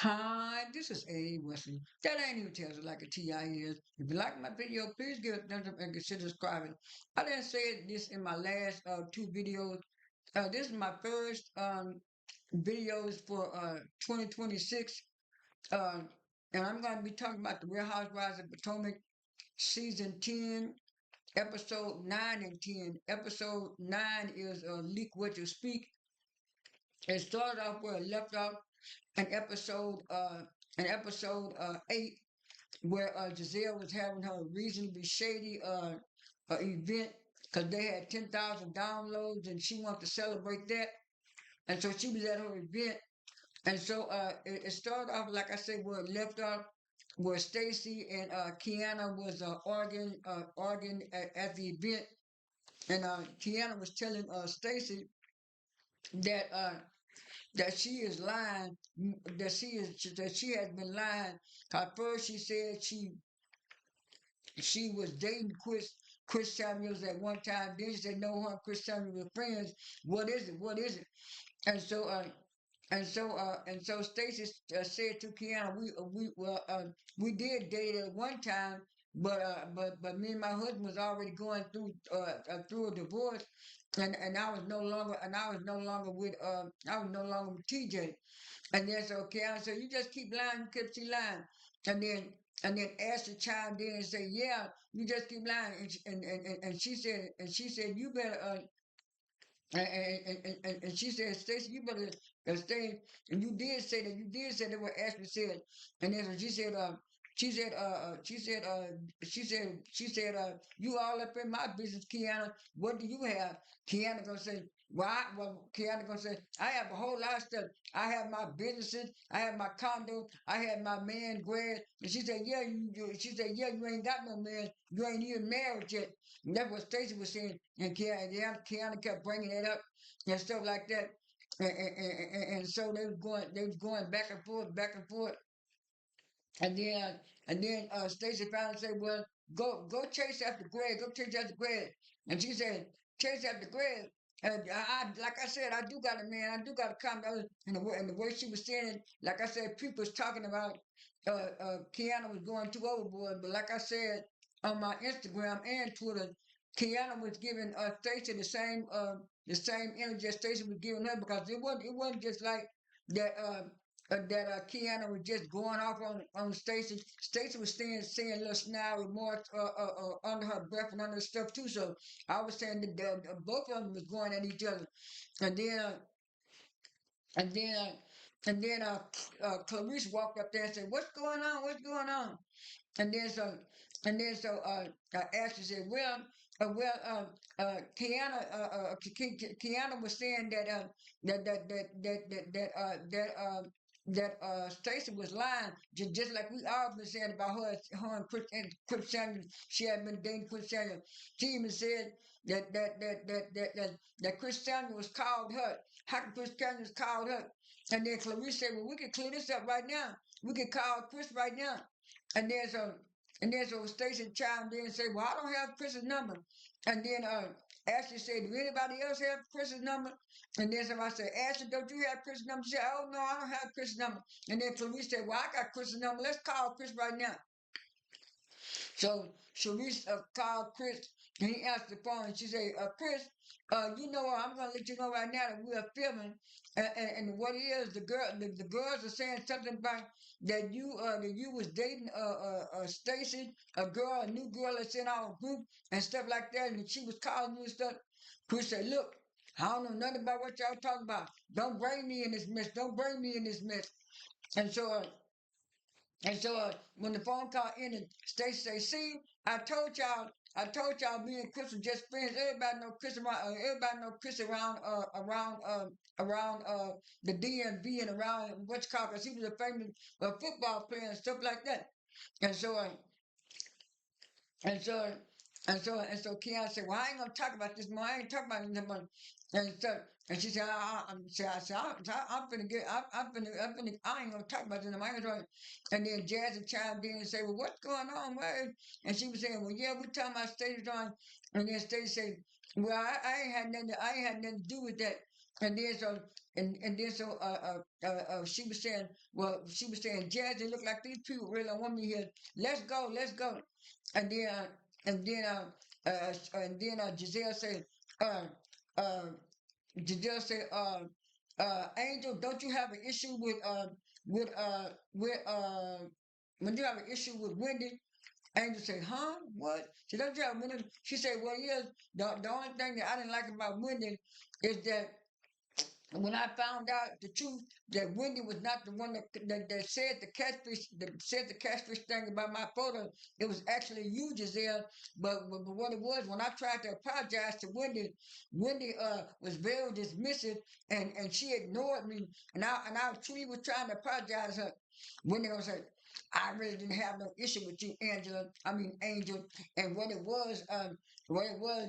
Hi, this is A. Wesley. That ain't even tells it like a TI is. If you like my video, please give it a thumbs up and consider subscribing. I didn't say this in my last two videos. This is my first videos for 2026. Uh, and I'm going to be talking about the Real Housewives of Potomac season 10, episode 9 and 10. Episode 9 is Leak What You Speak. It started off where it left off in episode 8 where Gizelle was having her reasonably shady event because they had 10,000 downloads and she wanted to celebrate that. And so she was at her event. And so it started off, like I said, where it left off, where Stacey and Kiearna was arguing at the event. And Kiearna was telling Stacey that that she is lying, that she has been lying. At first, she said she was dating Chris Samuels at one time. Then she said no, her and Chris Samuels were friends. What is it? What is it? And so Stacey said to Kiearna, we did date at one time, but me and my husband was already going through a divorce, and I was no longer with TJ. And then so Kieran said, you just keep lying, you keep see lying. And then Ashley chimed in and said, yeah, you just keep lying. And she said, you better and she said, Stacey, you better stay. And you did say that what Ashley said. And then so she said, you all up in my business, Kiana. What do you have? Kiana gonna say, Kiana gonna say, I have a whole lot of stuff. I have my businesses, I have my condo, I have my man Greg. And she said, yeah, she said, yeah, you ain't got no man. You ain't even married yet. And that's what Stacey was saying. And Kiana kept bringing it up and stuff like that. And so they was going back and forth, back and forth. And then Stacey finally said, well, go chase after Greg, go chase after Greg. And she said, chase after Greg. And like I said, I do got a man, I do got a condo. And the way she was saying it, like I said, people was talking about Kiana was going too overboard. But like I said, on my Instagram and Twitter, Kiana was giving Stacey the same energy that Stacey was giving her because it wasn't just like that Kiana was just going off on Stacey. Stacey was saying little snide remarks under her breath and under her stuff too. So I was saying that both of them was going at each other, and then and then uh, and then Clarice walked up there and said, "What's going on? What's going on?" And then so Ashley said, Kiana was saying that Stacey was lying, just like we all been saying about her and Chris Samuel. She had been dating Chris Samuel. She even said that Chris Samuel was called her. How can Chris Samuel was called her? And then Clarice said, well, we can clear this up right now. We can call Chris right now. And then so Stacey chimed in and said, well, I don't have Chris's number. And then Ashley said, do anybody else have Chris's number? And then somebody said, Ashley, don't you have Chris's number? She said, oh no, I don't have Chris's number. And then Clarice said, well, I got Chris's number. Let's call Chris right now. So Sharice called Chris and he answered the phone and she said, Chris, I'm gonna let you know right now that we are filming and what it is, the girls are saying something about that you was dating Stacy, a new girl that's in our group and stuff like that, and she was calling you and stuff. Chris said, look, I don't know nothing about what y'all talking about. Don't bring me in this mess. Don't bring me in this mess. And so when the phone call ended, Stacey say, "See, I told y'all, me and Chris were just friends. Everybody know Chris around. Everybody know Chris around the DMV and around what's called because he was a famous football player and stuff like that. And so and so, and so Keon said, well, I ain't gonna talk about this more. I ain't talking about this more. And she said, I'm finna get, I ain't gonna talk about this no more. And then Jazzy chimed in and said, well, what's going on? And she was saying, well, yeah, we're talking about Stacey on. And then Stacey said, well, I ain't had nothing to do with that. And then so and then so she was saying, well, she was saying, Jazz, it look like these people really don't want me here. Let's go, let's go. And then and then Gizelle said, uh, uh, Giselle said, Angel, don't you have an issue with when you have an issue with Wendy? Angel said, huh? What? She don't you have Wendy? She said, well, yes, the only thing that I didn't like about Wendy is that when I found out the truth that Wendy was not the one that said the catfish thing about my photo, it was actually you, Giselle. But what it was, when I tried to apologize to Wendy, Wendy was very dismissive and she ignored me. And I truly was trying to apologize to her. Wendy was like, I really didn't have no issue with you, Angela. I mean Angel. And what it was,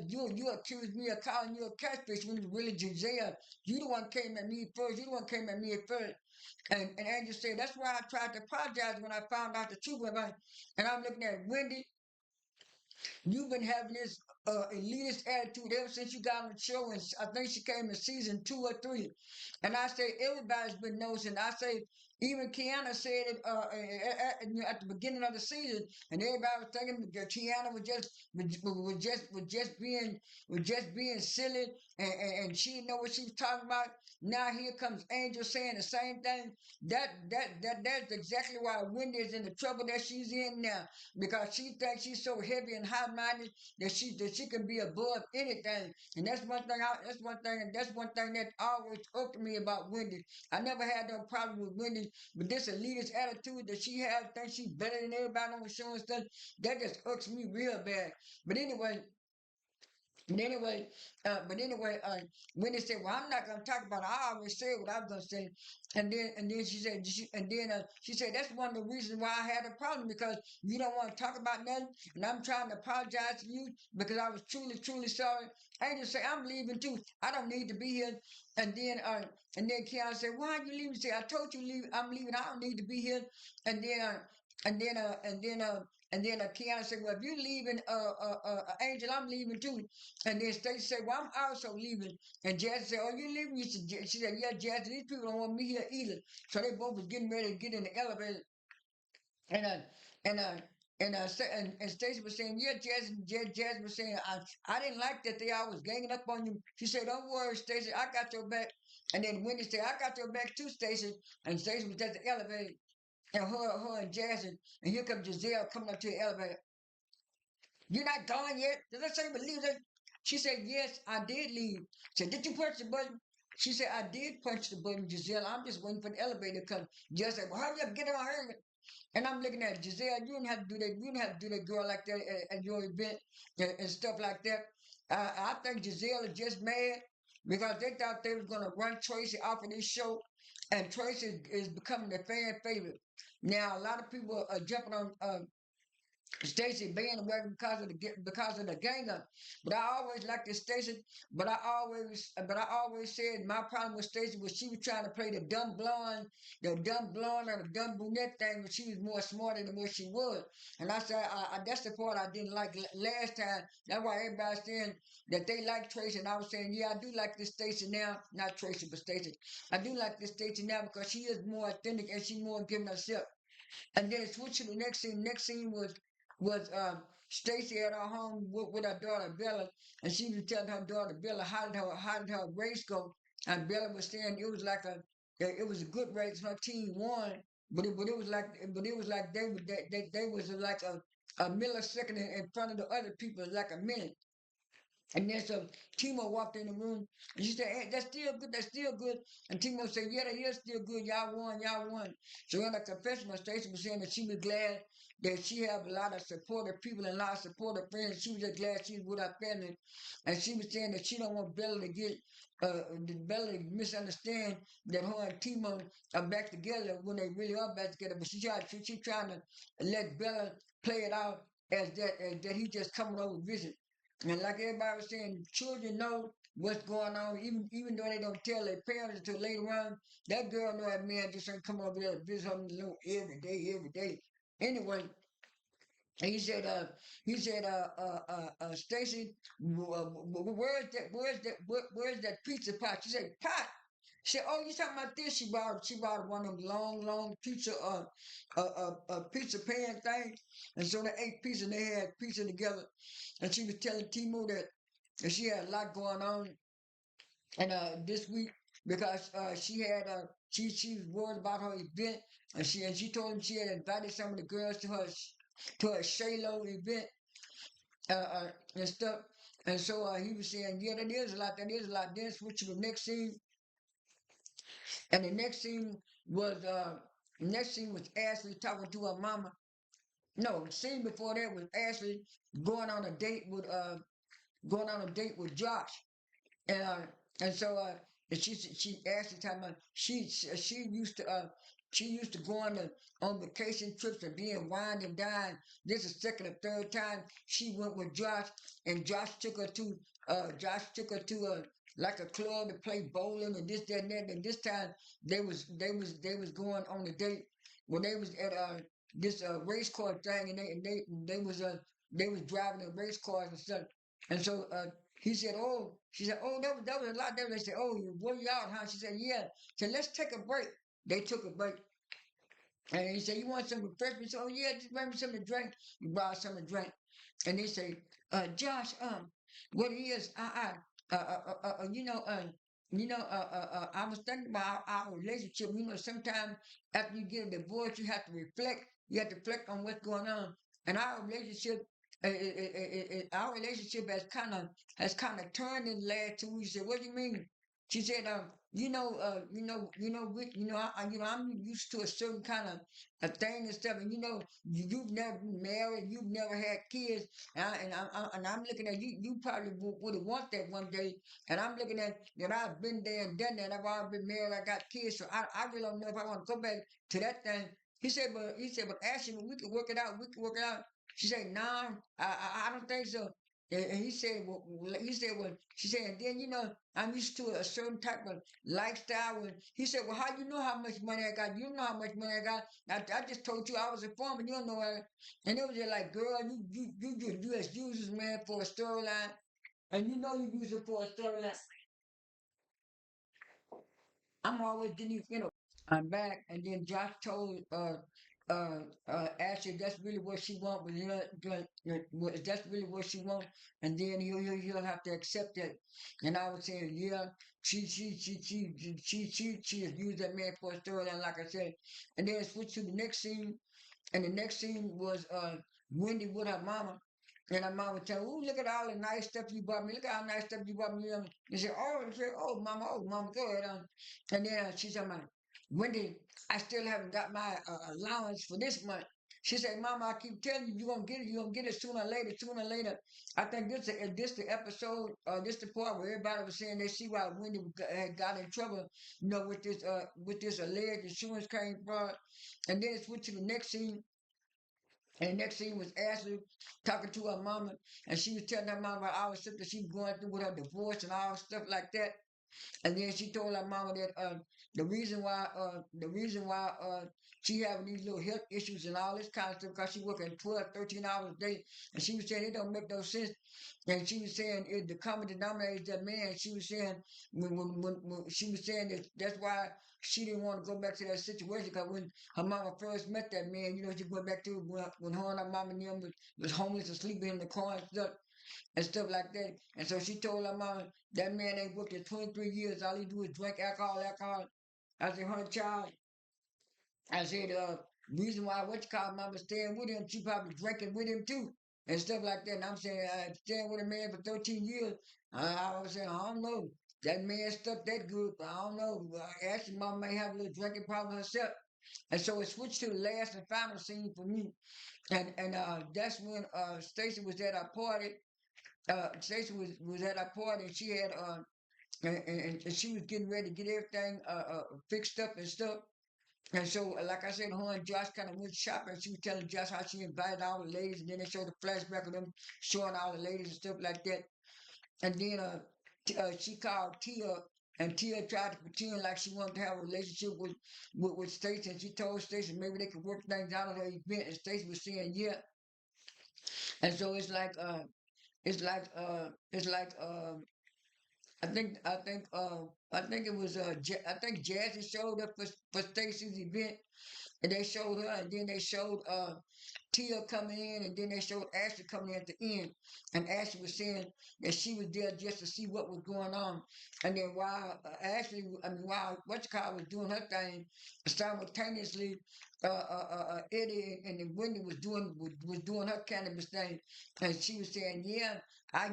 you accused me of calling you a catfish when it was really Giselle. You the one came at me first. You the one came at me at first. And Angel said, that's why I tried to apologize when I found out the truth about it. And I'm looking at Wendy. You've been having this elitist attitude ever since you got on the show, and I think she came in season 2 or 3. And I say everybody's been noticing. I say even Kiearna said it at the beginning of the season, and everybody was thinking that Kiearna was just being silly, and she didn't know what she was talking about. Now here comes Angel saying the same thing. That's exactly why Wendy is in the trouble that she's in now because she thinks she's so heavy and high-minded that she can be above anything. And that's one thing that always irked me about Wendy. I never had no problem with Wendy, but this elitist attitude that she has, thinks she's better than everybody on the show and stuff, that just irks me real bad. But anyway, but anyway, when they said, "Well, I'm not gonna talk about it," I always said what I was gonna say, and then she said that's one of the reasons why I had a problem because you don't want to talk about nothing, and I'm trying to apologize to you because I was truly sorry. I just say I'm leaving too. I don't need to be here. And then Keon said, "Why are you leaving?" She said, "I told you leave. I'm leaving. I don't need to be here." And then and then Keon said, "Well, if you leaving, Angel, I'm leaving too." And then Stacey said, "Well, I'm also leaving." And Jazz said, "Oh, you leaving?" She said, "Yeah, Jazz, these people don't want me here either." So they both was getting ready to get in the elevator. And and uh and Stacey was saying, "Yeah, Jazz was saying, I didn't like that they always ganging up on you." She said, "Don't worry, Stacey, I got your back." And then Wendy said, "I got your back too, Stacey." And Stacey was at the elevator, and her and Jazz, and here comes Gizelle coming up to the elevator. "You're not gone yet? Did I say believe that?" She said, "Yes, I did leave." I said, "Did you punch the button?" She said, "I did punch the button, Giselle. I'm just waiting for the elevator to come." Giselle said, "Well, hurry up, get on her." And I'm looking at Giselle. You didn't have to do that. You didn't have to do that girl like that at your event and stuff like that. I think Giselle is just mad because they thought they was going to run Tracy off of this show. And Tracy is becoming a fan favorite. Now, a lot of people are jumping on Stacey bandwagon because of the gang up. But I always liked this Stacey. But I always said my problem with Stacey was she was trying to play the dumb blonde or the dumb brunette thing, but she was more smarter than what she was. And I said that's the part I didn't like last time. That's why everybody's saying that they like Tracy, and I was saying yeah I do like this Stacey now, not Tracy but Stacey. I do like this Stacey now because she is more authentic and she more giving herself. And then it switched to the next scene. Next scene was Stacy at her home with her daughter Bella, and she was telling her daughter Bella how did her race go, and Bella was saying it was a good race. Her team won, but it was like they was like a millisecond in front of the other people, like a minute. And then so Timo walked in the room and she said, "Hey, that's still good, that's still good." And Timo said, "Yeah, that is still good. Y'all won, y'all won." So in the confessional, Stacey was saying that she was glad that she have a lot of supportive people and a lot of supportive friends. She was just glad she was with her family. And she was saying that she don't want Bella to misunderstand that her and Timo are back together when they really are back together. But she trying to let Bella play it out as that he just coming over to visit. And like everybody was saying, children know what's going on, even though they don't tell their parents until later on. That girl know that man just ain't come over there to visit him every day, every day. Anyway, he said, Stacy, where's that pizza pot? She said, pot. She said, "Oh, you talking about this?" She bought one of them long pizza pizza pan things, and so they ate pizza and they had pizza together. And she was telling Timo that she had a lot going on, and this week because she was worried about her event, and she told him she had invited some of the girls to her Shaylo event and stuff. And so he was saying, yeah, that is a lot. Then switch to the next scene, and the was uh next scene was Ashley talking to her mama. No, the scene before that was Ashley going on a date with Josh. And and so and she asked the time she used to go on vacation trips and being wined and dined. This is second or third time she went with Josh, and Josh took her to a like a club to play bowling and this that and that. And this time they was going on a date when they was at this race car thing, and they was driving the race cars and stuff. And so he said, "Oh," she said, "Oh, that was a lot." They said, "Oh, where you out, huh?" She said, "Yeah." She said, "Let's take a break." They took a break, and he said, "You want some refreshment?" She said, "Oh yeah, just bring me something to drink." You brought something to drink, and they say, "Josh, what it is, you know, I was thinking about our relationship. You know, sometimes after you get a divorce, you have to reflect. You have to reflect on what's going on, and our relationship has kind of turned in the last 2 weeks." She said, "What do you mean?" She said, I'm used to a certain kind of a thing and stuff, and you've never been married, you've never had kids, and I'm looking at you. You probably would have want that one day, and I'm looking at that. I've been there and done that. I've already been married. I got kids, so I really don't know if I want to go back to that thing. But Ashley, we could work it out. We could work it out. She said, "No, I don't think so." And well, she said, and then I'm used to a certain type of lifestyle. And he said, "Well, how you know how much money I got? You don't know how much money I got. I just told you I was a farmer. You don't know that." And it was just like, "Girl, you just use this man for a storyline, and you use it for a storyline." I'm always getting. I'm back, and then Josh told Ashley that's really what she want, but that's really what she want, and then he'll have to accept it. And I was saying, yeah, she has used that man for a storyline, like I said, and then switch to the next scene, and the next scene was Wendy with her mama. And her mama tell her, "Oh, look at all the nice stuff you bought me. Look at all the nice stuff you bought me." And she said, oh, mama, go ahead." And then she said, "Wendy, I still haven't got my allowance for this month." She said, "Mama, I keep telling you, you're gonna get it. You're gonna get it sooner or later, sooner or later." I think this the episode, this the part where everybody was saying they see why Wendy had got in trouble, with this alleged insurance claim fraud. And then it switched to the next scene, and the next scene was Ashley talking to her mama, and she was telling her mama about all the stuff that she was going through with her divorce and all stuff like that. And then she told her mama that the reason why she having these little health issues and all this kind of stuff because she working 12, 13 hours a day. And she was saying it don't make no sense. And she was saying the common denominator is that man. She was saying when she was saying that's why she didn't want to go back to that situation because when her mama first met that man, she went back to when her and her mama and them was homeless and sleeping in the car and stuff like that. And so she told her mama, "That man ain't worked in 23 years. All he do is drink alcohol." I said, "Her child." I said, reason why what you call mama staying with him, she probably drinking with him too. And stuff like that. And I'm saying, staying with a man for 13 years. I was saying, I don't know. That man stuff that good, but I don't know. Actually, mama may have a little drinking problem herself. And so it switched to the last and final scene for me. And that's when Stacey was at our party. Stacey was at our party, and she had and she was getting ready to get everything fixed up and stuff. And so, like I said, her and Josh kind of went shopping. She was telling Josh how she invited all the ladies, and then they showed the flashback of them showing all the ladies and stuff like that. And then she called Tia, and Tia tried to pretend like she wanted to have a relationship with Stacey, and she told Stacey maybe they could work things out at her event, and Stacey was saying yeah. And so it's like I think it was I think Jazzy showed up for Stacy's event, and they showed her, and then they showed Tia coming in, and then they showed Ashley coming in at the end. And Ashley was saying that she was there just to see what was going on. And then while while Whatchcall was doing her thing, simultaneously, Eddie and then Wendy was doing her cannabis thing. And she was saying, "Yeah,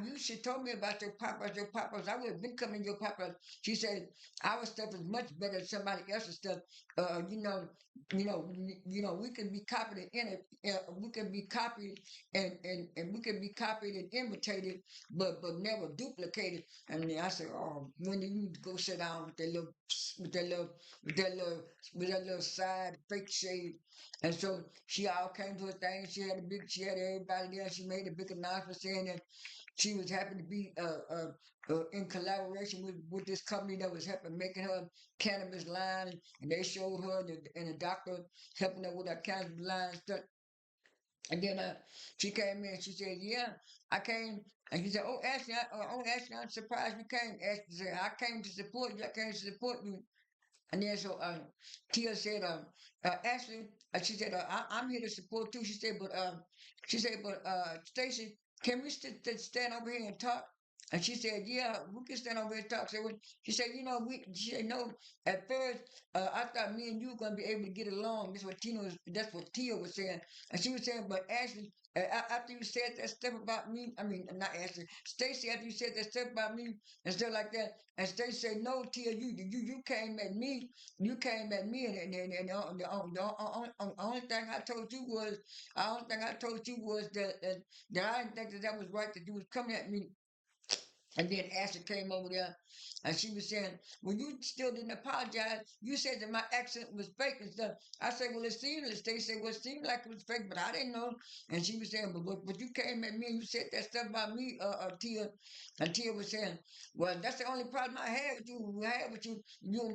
you should told me about your poppers, your poppers. I would have been coming your poppers." She said, "Our stuff is much better than somebody else's stuff. Uh, you know, we can be copied in it. We can be copied and we can be copied and imitated, but never duplicated." And then I said, "Oh, when you need to go sit down with that little, with that little, with that little, with that little side fake shade." And so she all came to a thing. She had everybody there. She made a big announcement saying that she was happy to be in collaboration with this company that was helping making her cannabis line, and they showed her and the doctor helping her with her cannabis line stuff. And then she came in. She said, "Yeah, I came." And he said, oh Ashley, I'm surprised you came." Ashley said, "I came to support you. I came to support you." And then so Tia said, Ashley, she said, I'm here to support too. She said, but Stacy, can we stand over here and talk? And she said, "Yeah, we can stand over here and talk." So she said, she said, "No, at first, I thought me and you were going to be able to get along." That's what Tia was saying. And she was saying, "But Ashley, after you said that stuff about me, I mean, not Ashley, Stacy, after you said that stuff about me and stuff like that," and Stacy said, "No, Tia, you came at me. You came at me, and the only thing I told you was, that I didn't think that was right that you was coming at me." And then Ashley came over there and she was saying, "Well, you still didn't apologize. You said that my accent was fake and stuff." I said, "Well, it seemed," they said, "Well, it seemed like it was fake, but I didn't know." And she was saying, but you came at me and you said that stuff about me, Tia." And Tia was saying, "Well, that's the only problem I had with you.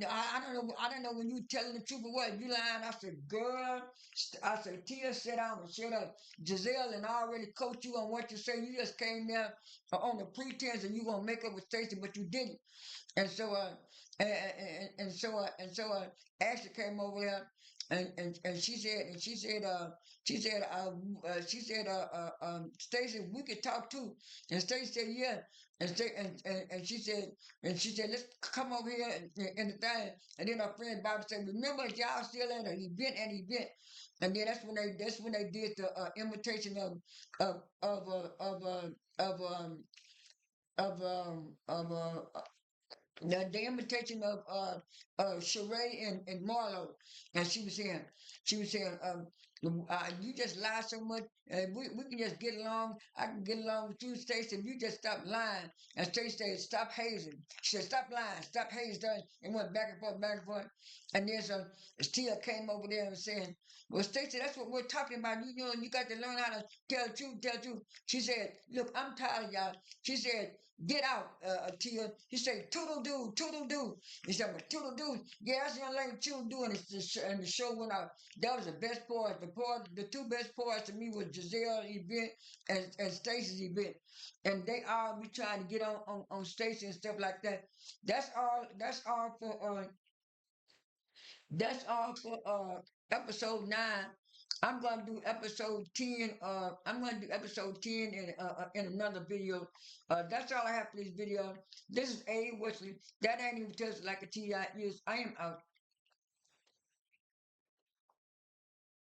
I don't know. I don't know when you telling the truth or what. You lying." I said, "Girl," I said, "Tia, sit down and shut up. Giselle and I already coached you on what you say. You just came there on the pretense that you gonna make up with Stacy, but you didn't." And so Ashley came over there and she said Stacy, we could talk too. And Stacy said, "Yeah." And she said, "Let's come over here and the thing." And then our friend Bobby said, "Remember, y'all still at an event." And then that's when they did the imitation of of uh, of uh, of the invitation of Sheree and Marlo. And she was saying, "You just lie so much. We can just get along. I can get along with you, Stacey, if you just stop lying." And Stacey said, "Stop hazing." She said, "Stop lying, stop hazing." And went back and forth, back and forth. And then Tia came over there and saying, "Well, Stacey, that's what we're talking about. You got to learn how to tell the truth, tell the truth." She said, "Look, I'm tired of y'all." She said, "Get out, Tia." He said, toodle doo." He said, "But toodle doo." Yeah, that's the young lady toodle doo. And the show went out. That was the best part. The two best parts to me was Giselle's event and Stacy's event. And they all be trying to get on Stacy and stuff like that. That's all. That's all for episode 9. I'm gonna do episode 10. I'm gonna do episode 10 in another video. That's all I have for this video. This is A. Wesley. That ain't even just like a TI is. I am out.